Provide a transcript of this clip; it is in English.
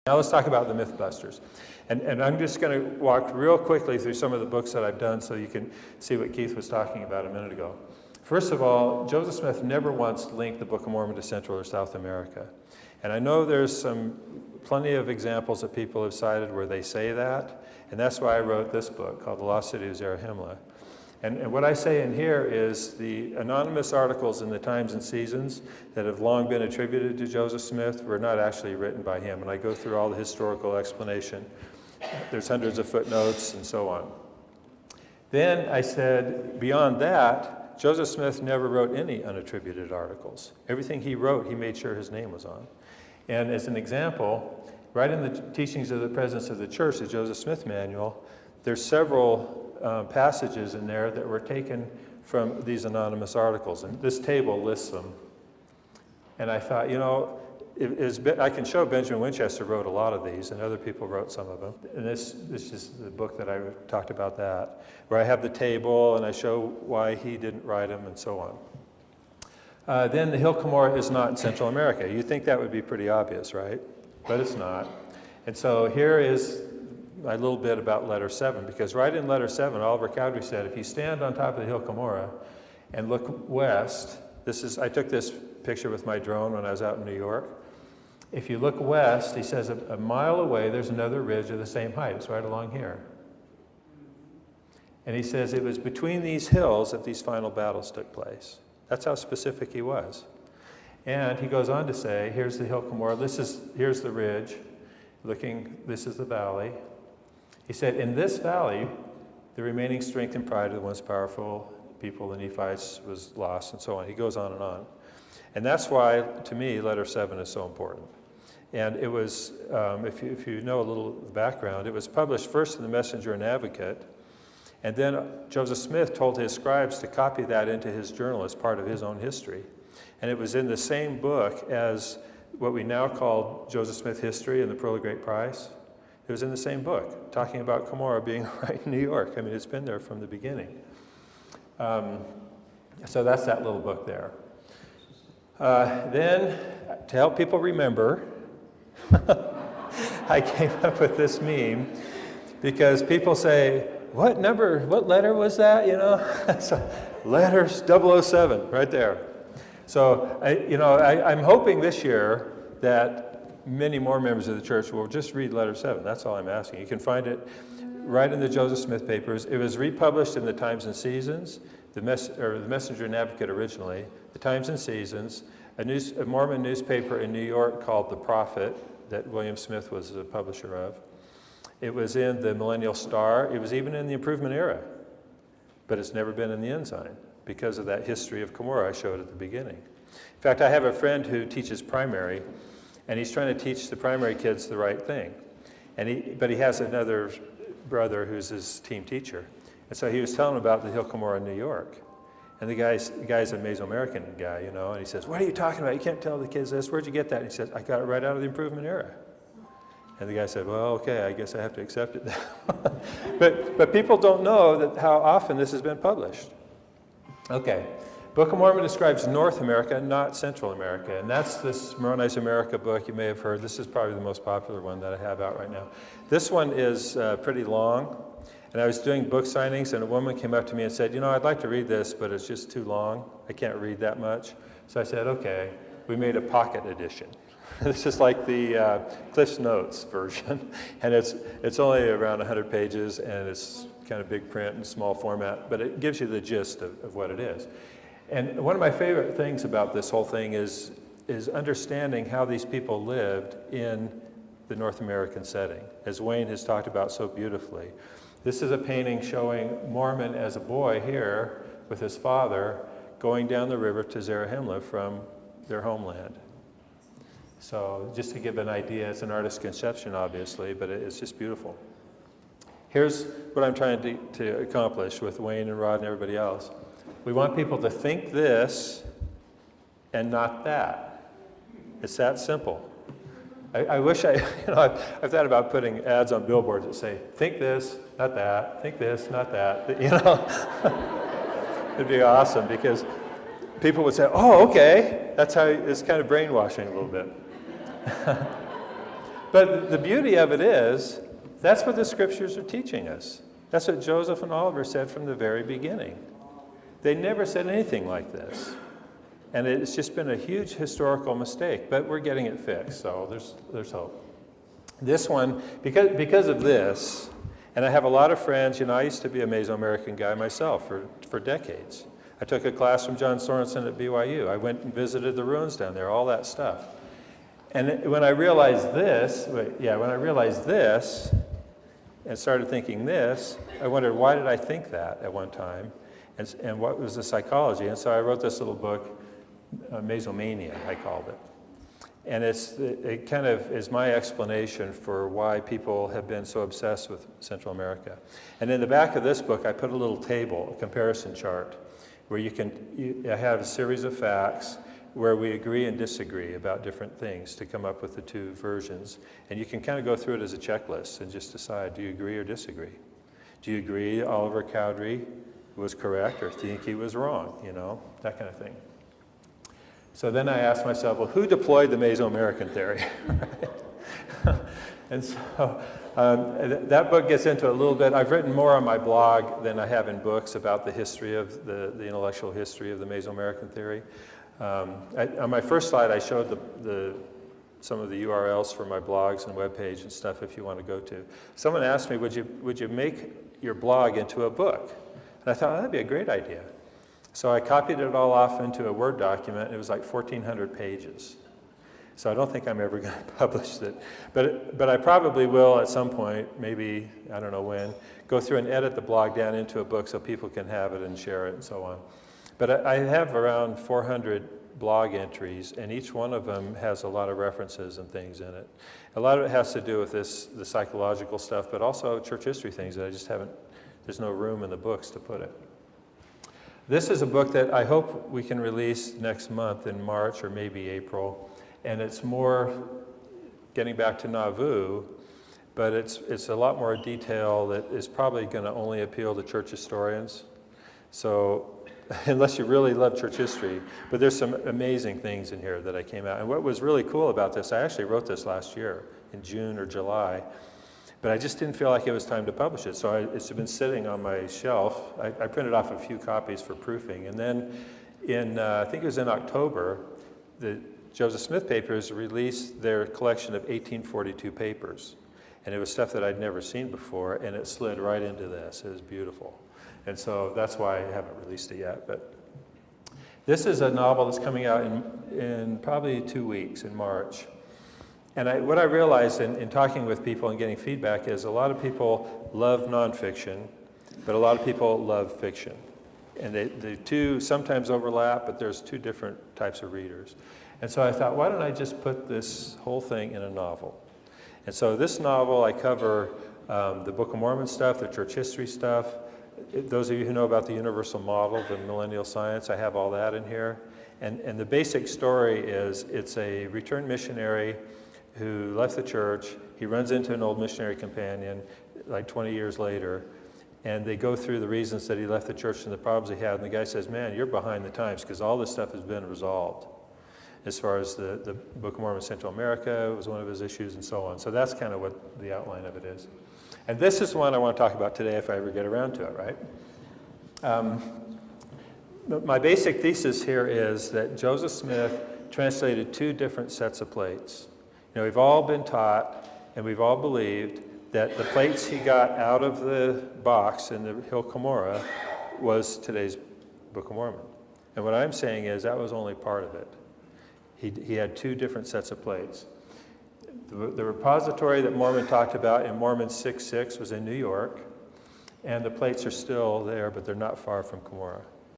Now let's talk about the Mythbusters. And I'm just going to walk real quickly through some of the books that I've done so you can see what Keith was talking about a minute ago. First of all, Joseph Smith never once linked the Book of Mormon to Central or South America. And I know there's plenty of examples that people have cited where they say that, and that's why I wrote this book called The Lost City of Zarahemla. And what I say in here is the anonymous articles in the Times and Seasons that have long been attributed to Joseph Smith were not actually written by him, and I go through all the historical explanation. There's hundreds of footnotes and so on. Then I said, beyond that, Joseph Smith never wrote any unattributed articles. Everything he wrote, he made sure his name was on. And as an example, right in the Teachings of the Presence of the Church, the Joseph Smith Manual, there's several passages in there that were taken from these anonymous articles. And this table lists them. And I thought, you know, I can show Benjamin Winchester wrote a lot of these, and other people wrote some of them. And this is the book that I talked about that, where I have the table and I show why he didn't write them and so on. Then the Hill Cumorah is not in Central America. You'd think that would be pretty obvious, right? But it's not. And so here is my little bit about letter 7, because right in letter 7, Oliver Cowdery said, if you stand on top of the Hill Cumorah and look west, I took this picture with my drone when I was out in New York. If you look west, he says, a mile away, there's another ridge of the same height. It's right along here. And he says it was between these hills that these final battles took place. That's how specific he was. And he goes on to say, here's the Hill Cumorah, here's the ridge, this is the valley. He said, in this valley, the remaining strength and pride of the once powerful people, the Nephites, was lost, and so on. He goes on and on. And that's why, to me, letter 7 is so important. And it was, if you know a little background, it was published first in the Messenger and Advocate, and then Joseph Smith told his scribes to copy that into his journal as part of his own history. And it was in the same book as what we now call Joseph Smith History and the Pearl of Great Price. It was in the same book, talking about Cumorah being right in New York. I mean, it's been there from the beginning. So that's that little book there. Then, to help people remember, I came up with this meme because people say, what letter was that, you know? So, letters 007, right there. So, I'm hoping this year that many more members of the church will just read letter 7. That's all I'm asking. You can find it right in the Joseph Smith papers. It was republished in the Times and Seasons, the Messenger and Advocate originally, the Times and Seasons, a Mormon newspaper in New York called The Prophet that William Smith was the publisher of. It was in the Millennial Star. It was even in the Improvement Era, but it's never been in the Ensign because of that history of Cumorah I showed at the beginning. In fact, I have a friend who teaches primary, and he's trying to teach the primary kids the right thing. But he has another brother who's his team teacher. And so he was telling him about the Hill Cumorah in New York. And the guy's a Mesoamerican guy, you know, and he says, what are you talking about? You can't tell the kids this. Where'd you get that? And he says, I got it right out of the Improvement Era. And the guy said, well, okay, I guess I have to accept it now. but people don't know that how often this has been published. Okay. Book of Mormon describes North America, not Central America. And that's this Moroni's America book you may have heard. This is probably the most popular one that I have out right now. This one is pretty long. And I was doing book signings, and a woman came up to me and said, you know, I'd like to read this, but it's just too long. I can't read that much. So I said, okay. We made a pocket edition. This is like the Cliff's Notes version. And it's only around 100 pages, and it's kind of big print and small format, but it gives you the gist of what it is. And one of my favorite things about this whole thing is understanding how these people lived in the North American setting, as Wayne has talked about so beautifully. This is a painting showing Mormon as a boy here with his father going down the river to Zarahemla from their homeland. So just to give an idea, it's an artist's conception, obviously, but it's just beautiful. Here's what I'm trying to accomplish with Wayne and Rod and everybody else. We want people to think this and not that. It's that simple. I wish I've thought about putting ads on billboards that say, think this, not that, think this, not that, you know. It'd be awesome because people would say, oh, okay. That's how it's kind of brainwashing a little bit. But the beauty of it is, that's what the scriptures are teaching us. That's what Joseph and Oliver said from the very beginning. They never said anything like this. And it's just been a huge historical mistake, but we're getting it fixed, so there's hope. This one, because of this, and I have a lot of friends, I used to be a Mesoamerican guy myself for decades. I took a class from John Sorensen at BYU. I went and visited the ruins down there, all that stuff. And when I realized this, and started thinking this, I wondered, why did I think that at one time? And what was the psychology? And so I wrote this little book, Mesomania, I called it. And it kind of is my explanation for why people have been so obsessed with Central America. And in the back of this book, I put a little table, a comparison chart, where I have a series of facts where we agree and disagree about different things to come up with the two versions. And you can kind of go through it as a checklist and just decide, do you agree or disagree? Do you agree Oliver Cowdery was correct or think he was wrong, that kind of thing. So then I asked myself, well, who deployed the Mesoamerican theory? And so that book gets into a little bit. I've written more on my blog than I have in books about the history of the intellectual history of the Mesoamerican theory. On my first slide, I showed some of the URLs for my blogs and webpage and stuff if you want to go to. Someone asked me, would you make your blog into a book? And I thought, that'd be a great idea. So I copied it all off into a Word document. It was like 1,400 pages. So I don't think I'm ever going to publish it. But I probably will at some point, maybe, I don't know when, go through and edit the blog down into a book so people can have it and share it and so on. But I have around 400 blog entries, and each one of them has a lot of references and things in it. A lot of it has to do with the psychological stuff, but also church history things that I just haven't, there's no room in the books to put it. This is a book that I hope we can release next month in March or maybe April, and it's more getting back to Nauvoo, but it's a lot more detail that is probably going to only appeal to church historians. So unless you really love church history, but there's some amazing things in here that I came out. And what was really cool about this, I actually wrote this last year in June or July, but I just didn't feel like it was time to publish it. So it's been sitting on my shelf. I printed off a few copies for proofing. And then I think it was in October, the Joseph Smith Papers released their collection of 1842 papers. And it was stuff that I'd never seen before, and it slid right into this. It was beautiful. And so that's why I haven't released it yet. But this is a novel that's coming out in probably 2 weeks, in March. And what I realized in talking with people and getting feedback is a lot of people love nonfiction, but a lot of people love fiction. And the two sometimes overlap, but there's two different types of readers. And so I thought, why don't I just put this whole thing in a novel? And so this novel, I cover the Book of Mormon stuff, the church history stuff. Those of you who know about the universal model, the millennial science, I have all that in here. And the basic story is it's a returned missionary who left the church. He runs into an old missionary companion like 20 years later, and they go through the reasons that he left the church and the problems he had. And the guy says, man, you're behind the times because all this stuff has been resolved. As far as the Book of Mormon Central America was one of his issues and so on. So that's kind of what the outline of it is. And this is one I want to talk about today if I ever get around to it, right? My basic thesis here is that Joseph Smith translated two different sets of plates. We've all been taught and we've all believed that the plates he got out of the box in the Hill Cumorah was today's Book of Mormon. And what I'm saying is that was only part of it. He had two different sets of plates. The repository that Mormon talked about in Mormon 6:6 was in New York, and the plates are still there, but they're not far from Cumorah.